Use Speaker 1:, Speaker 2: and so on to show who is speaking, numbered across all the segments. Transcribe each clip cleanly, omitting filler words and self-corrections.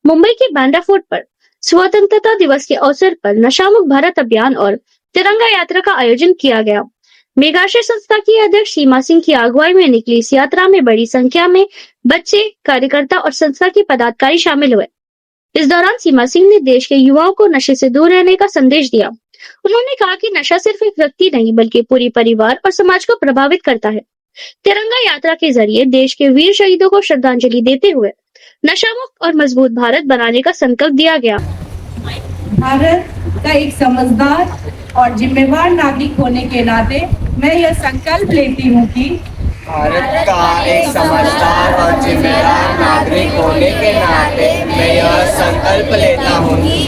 Speaker 1: मुंबई के बांद्रा फोर्ट पर स्वतंत्रता दिवस के अवसर पर नशामुक्त भारत अभियान और तिरंगा यात्रा का आयोजन किया गया। मेघाश्रय संस्था की अध्यक्ष सीमा सिंह की अगुवाई में निकली इस यात्रा में बड़ी संख्या में बच्चे, कार्यकर्ता और संस्था के पदाधिकारी शामिल हुए। इस दौरान सीमा सिंह ने देश के युवाओं को नशे से दूर रहने का संदेश दिया। उन्होंने कहा कि नशा सिर्फ एक व्यक्ति नहीं बल्कि पूरी परिवार और समाज को प्रभावित करता है। तिरंगा यात्रा के जरिए देश के वीर शहीदों को श्रद्धांजलि देते हुए नशा मुक्त और मजबूत भारत बनाने का संकल्प दिया गया।
Speaker 2: भारत का एक समझदार और जिम्मेवार नागरिक होने के नाते मैं यह संकल्प लेती हूँ कि
Speaker 3: भारत का एक समझदार और जिम्मेदार नागरिक होने के नाते मैं यह संकल्प लेता हूँ कि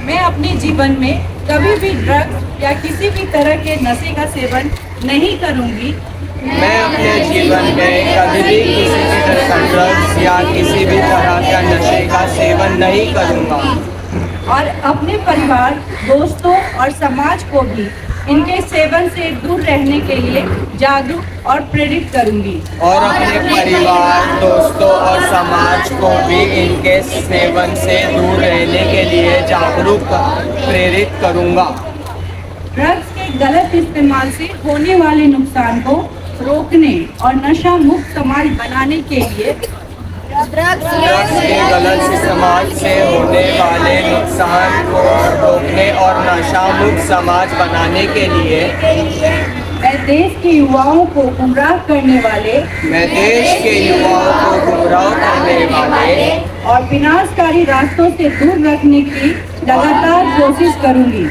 Speaker 2: मैं अपने जीवन में कभी भी ड्रग्स या किसी भी तरह के नशे का सेवन नहीं करूँगी।
Speaker 3: मैं अपने जीवन में कभी भी किसी भी तरह का ड्रग्स या किसी भी तरह का नशे का सेवन नहीं करूँगा
Speaker 2: और अपने परिवार, दोस्तों और समाज को भी इनके सेवन से दूर रहने के लिए जागरूक और प्रेरित करूंगी।
Speaker 3: और अपने परिवार, दोस्तों और समाज को भी इनके सेवन से दूर रहने के लिए जागरूक प्रेरित करूंगा।
Speaker 2: ड्रग्स के गलत इस्तेमाल से होने वाले नुकसान को रोकने और नशा मुक्त समाज बनाने के लिए
Speaker 3: ड्रग्स के गलत इस्तेमाल से होने वाले नुकसान को रोकने और नशा मुक्त समाज बनाने के लिए
Speaker 2: मैं देश के युवाओं को गुमराह करने वाले और विनाशकारी रास्तों से दूर रखने की लगातार कोशिश करूंगी।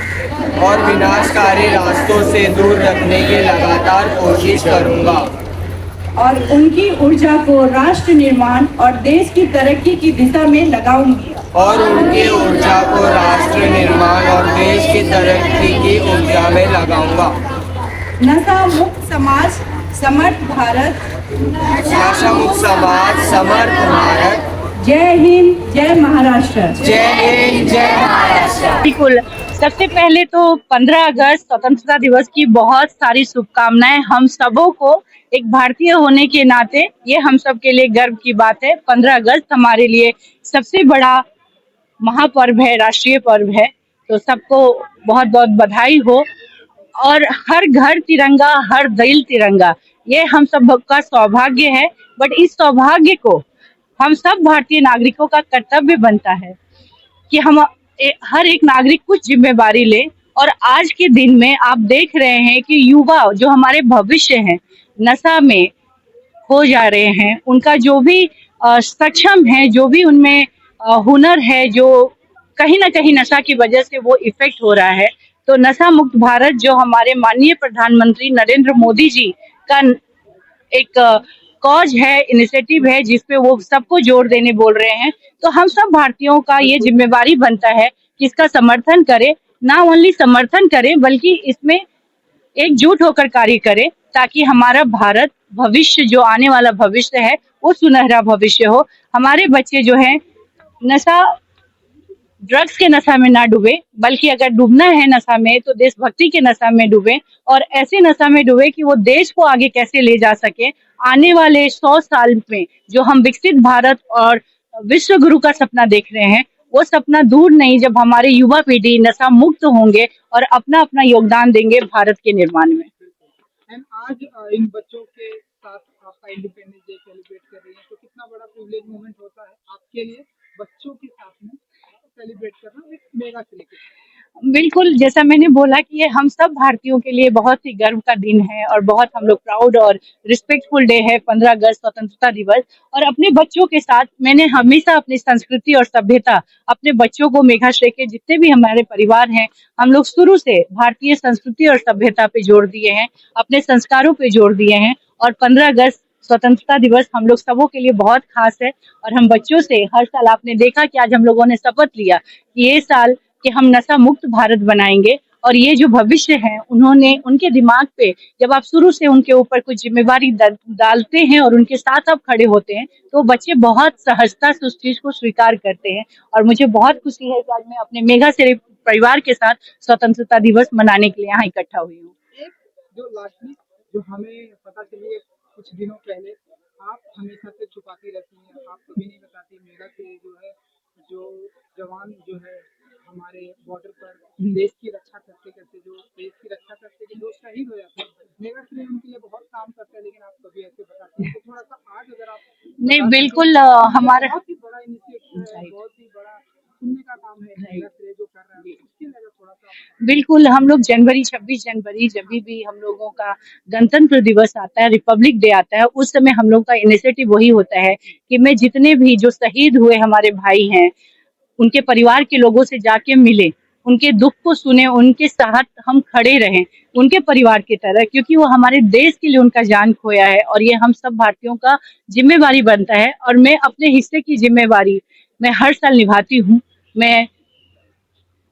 Speaker 2: और उनकी ऊर्जा को राष्ट्र निर्माण और देश की तरक्की की दिशा में लगाऊंगी। नशा मुक्त समाज, समर्थ भारत। जय हिंद, जय महाराष्ट्र।
Speaker 4: बिल्कुल। सबसे पहले तो 15 अगस्त स्वतंत्रता दिवस की बहुत सारी शुभकामनाएं हम सबों को। एक भारतीय होने के नाते ये हम सब के लिए गर्व की बात है। 15 अगस्त हमारे लिए सबसे बड़ा महापर्व है, राष्ट्रीय पर्व है। तो सबको बहुत बहुत बधाई हो। और हर घर तिरंगा, हर दिल तिरंगा, ये हम सब का सौभाग्य है। बट इस सौभाग्य को हम सब भारतीय नागरिकों का कर्तव्य बनता है कि हम हर एक नागरिक कुछ जिम्मेवारी ले। और आज के दिन में आप देख रहे हैं कि युवा जो हमारे भविष्य हैं नशा में हो जा रहे हैं। उनका जो भी सक्षम है, जो भी उनमें हुनर है, जो कहीं ना कहीं नशा की वजह से वो इफेक्ट हो रहा है। तो नशा मुक्त भारत जो हमारे माननीय प्रधानमंत्री नरेंद्र मोदी जी का एक कॉज है, इनिशिएटिव है, जिसपे वो सबको जोर देने बोल रहे हैं। तो हम सब भारतीयों का ये जिम्मेवारी बनता है कि इसका समर्थन करें। ना ओनली समर्थन करें बल्कि इसमें एकजुट होकर कार्य करें, ताकि हमारा भारत भविष्य, जो आने वाला भविष्य है, वो सुनहरा भविष्य हो। हमारे बच्चे जो हैं नशा, ड्रग्स के नशा में ना डूबे, बल्कि अगर डूबना है नशा में तो देशभक्ति के नशा में डूबे। और ऐसे नशा में डूबे कि वो देश को आगे कैसे ले जा सके। आने वाले 100 साल में जो हम विकसित भारत और विश्व गुरु का सपना देख रहे हैं, वो सपना दूर नहीं, जब हमारे युवा पीढ़ी नशा मुक्त होंगे और अपना अपना योगदान देंगे भारत के निर्माण में।
Speaker 5: एंड आज इन बच्चों के साथ आपका इंडिपेंडेंस डे सेलिब्रेट कर रही है, तो कितना बड़ा प्रिविलेज मोमेंट होता है आपके लिए बच्चों के साथ में सेलिब्रेट करना एक मेगा सेलिब्रेशन।
Speaker 4: बिल्कुल, जैसा मैंने बोला कि ये हम सब भारतीयों के लिए बहुत ही गर्व का दिन है और बहुत हम लोग प्राउड और रिस्पेक्टफुल डे है 15 अगस्त स्वतंत्रता दिवस। और अपने बच्चों के साथ मैंने हमेशा अपनी संस्कृति और सभ्यता, अपने बच्चों को, मेघाश्रय के जितने भी हमारे परिवार हैं, हम लोग शुरू से भारतीय संस्कृति और सभ्यता पे जोर दिए हैं, अपने संस्कारों पे जोर दिए हैं। और 15 अगस्त स्वतंत्रता दिवस हम लोग सबों के लिए बहुत खास है। और हम बच्चों से हर साल, आपने देखा कि आज हम लोगों ने शपथ लिया कि ये साल कि हम नशा मुक्त भारत बनाएंगे। और ये जो भविष्य है, उन्होंने उनके दिमाग पे, जब आप शुरू से उनके ऊपर कुछ जिम्मेवारी डालते हैं और उनके साथ आप खड़े होते हैं, तो बच्चे बहुत सहजता से उस चीज को स्वीकार करते हैं। और मुझे बहुत खुशी है कि आज मैं अपने मेघा से परिवार के साथ स्वतंत्रता दिवस मनाने के लिए यहाँ इकट्ठा हुई हूँ।
Speaker 5: एक जो लास्टली जो हमें पता चली है कुछ दिनों पहले, आप हमेशा से छुपाती रहती हैं, आप कभी नहीं बताती मेगा से जो है जो जवान जो है हमारे बॉर्डर पर देश की रक्षा करते करते जो शहीद हो जाते हैं, मेगा श्रेय उनके लिए बहुत काम करता है, लेकिन आप कभी ऐसे बताते हैं तो थोड़ा सा आज अगर आप
Speaker 4: नहीं,
Speaker 5: बता
Speaker 4: बिल्कुल
Speaker 5: सकें, ये
Speaker 4: हमारा
Speaker 5: बहुत ही बड़ा इनिशिएटिव है, बहुत ही बड़ा पुण्य का काम है मेगा श्रेय जो कर रहा है, उसके लिए अगर थोड़ा सा आप
Speaker 4: बिल्कुल हम लोग जनवरी 26 जनवरी जब भी हम लोगों का गणतंत्र दिवस आता है, रिपब्लिक डे आता है, उस समय हम लोग का इनिशिएटिव वही होता है कि मैं जितने भी जो शहीद हुए हमारे भाई हैं उनके परिवार के लोगों से जाके मिले, उनके दुख को सुने, उनके साथ हम खड़े रहें, उनके परिवार की तरह, क्योंकि वो हमारे देश के लिए उनका जान खोया है और ये हम सब भारतीयों का जिम्मेवारी बनता है। और मैं अपने हिस्से की जिम्मेवारी मैं हर साल निभाती हूँ। मैं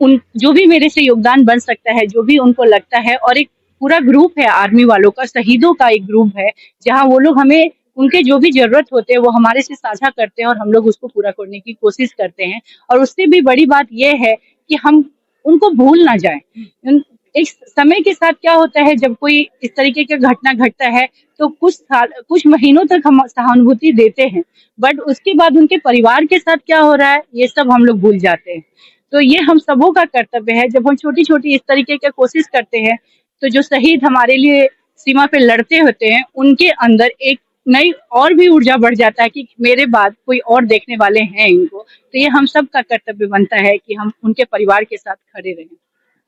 Speaker 4: उन जो भी मेरे से योगदान बन सकता है, जो भी उनको लगता है, और एक पूरा ग्रुप है आर्मी वालों का, शहीदों का एक ग्रुप है, जहाँ वो लोग हमें उनके जो भी ज़रूरत होते हैं, वो हमारे से साझा करते हैं और हम लोग उसको पूरा करने की कोशिश करते हैं। और उससे भी बड़ी बात ये है कि हम उनको भूल ना जाएँ। एक समय के साथ क्या होता है, जब कोई इस तरीके का घटना घटता है, तो कुछ महीनों तक हम सहानुभूति देते हैं, बट उसके बाद उनके परिवार के साथ क्या हो रहा है, ये सब हम लोग भूल जाते हैं। तो ये हम सबों का कर्तव्य है, जब हम छोटी-छोटी इस तरीके की कोशिश करते हैं, तो जो शहीद हमारे लिए सीमा पे लड़ते होते हैं, उनके अंदर एक नई और भी ऊर्जा बढ़ जाता है कि मेरे बाद कोई और देखने वाले हैं इनको। तो ये हम सब का कर्तव्य बनता है कि हम उनके परिवार के साथ खड़े रहें।